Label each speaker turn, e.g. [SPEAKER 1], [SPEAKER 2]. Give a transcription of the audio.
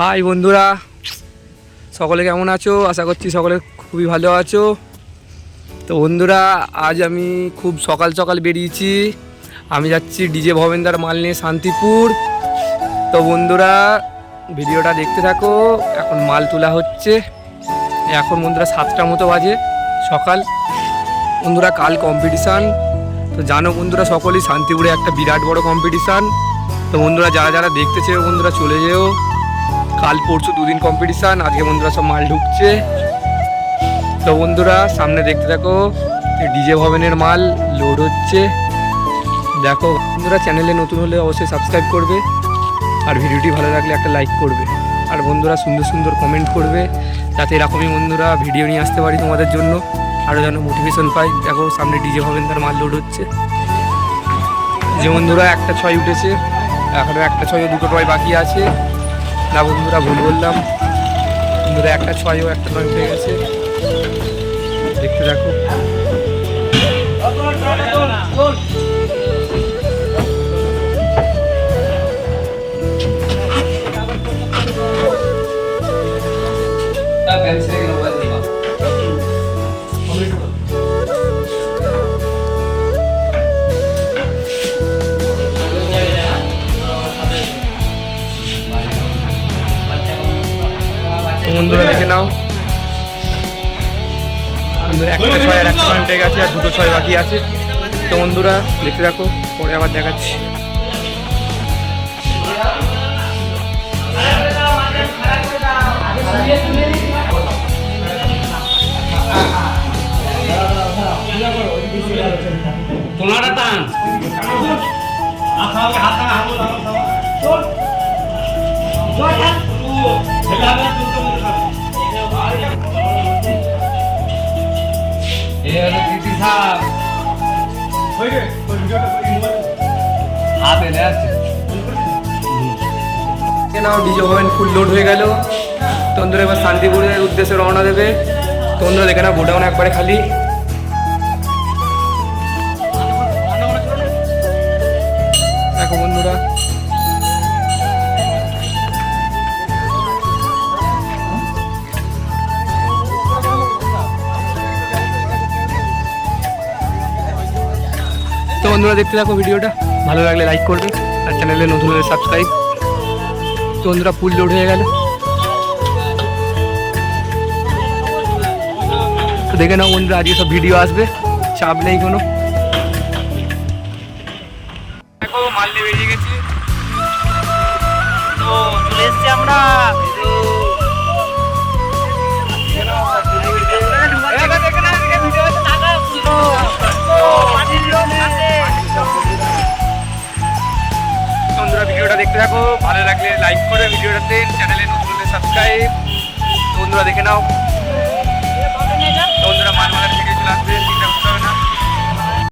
[SPEAKER 1] High বন্ধুরা, সকলে কেমন আছো? আশা করছি সকলে খুবই ভালো আছো। তো বন্ধুরা, আজ আমি খুব সকাল সকাল বেরিয়েছি। আমি যাচ্ছি ডিজে ভবেন্দার মাল নিয়ে শান্তিপুর। তো বন্ধুরা, ভিডিওটা দেখতে থাকো। এখন মাল তোলা হচ্ছে। এখন বন্ধুরা 7টার মতো বাজে সকাল। বন্ধুরা, কাল কম্পিটিশান। তো জানো বন্ধুরা, সকলেই শান্তিপুরে একটা বিরাট বড় কম্পিটিশান। তো বন্ধুরা, যারা যারা দেখতে চেয়ে বন্ধুরা চলে যেও। কাল পরশু দুদিন কম্পিটিশান, আজকে বন্ধুরা সব মাল ঢুকছে। তো বন্ধুরা, সামনে দেখতে থাকো, ডিজে ভবনের মাল লোড হচ্ছে। দেখো বন্ধুরা, চ্যানেলে নতুন হলে অবশ্যই সাবস্ক্রাইব করবে, আর ভিডিওটি ভালো লাগলে একটা লাইক করবে, আর বন্ধুরা সুন্দর সুন্দর কমেন্ট করবে, যাতে এরকমই বন্ধুরা ভিডিও নিয়ে আসতে পারি তোমাদের জন্য, আরও যেন মোটিভেশন পাই। দেখো সামনে ডিজে ভবনের মাল লোড হচ্ছে। যে বন্ধুরা 1টা 6 উঠেছে, এখনও 1টা 6 ও 2টো 9 বাকি আছে। না বন্ধুরা, ভুল বললাম। বন্ধুরা 1টা 6 ও 1টা 9 উঠে গেছে। দেখতে দেখো। বন্ধুরা দেখে নাও, বন্ধুরা 1টা 6 আর 1টা 9 উঠে গেছে, আর 2টো 6 বাকি আছে। তো বন্ধুরা দেখতে রাখো, পরে আবার দেখাচ্ছি। ডিজে ভবন ফুল লোড হয়ে গেল। তো বন্ধুরা এবার শান্তিপুরের উদ্দেশ্যে রওনা দেবে। তো বন্ধুরা দেখে না, গোডাউন একবারে খালি। দেখো বন্ধুরা, তো বন্ধুরা দেখতে থাকো ভিডিওটা, ভালো লাগলে লাইক করবে, আর চ্যানেলে নতুন হলে সাবস্ক্রাইব। তো বন্ধুরা ফুল লোড হয়ে গেল। তো দেখে নাও বন্ধুরা, আজকে সব ভিডিও আসবে, চাপ নেই কোনো। দেখো মাল নিয়ে বেরিয়ে গেছি। তো চলে এসছি আমরা। বন্ধুরা ভিডিওটা দেখতে থাকো, ভালো লাগলে লাইক করে ভিডিওটাতে, চ্যানেলে নতুন হলে সাবস্ক্রাইব। বন্ধুরা দেখে নাও, বন্ধুরা মাল মালার ভিডিও চলে আসবে।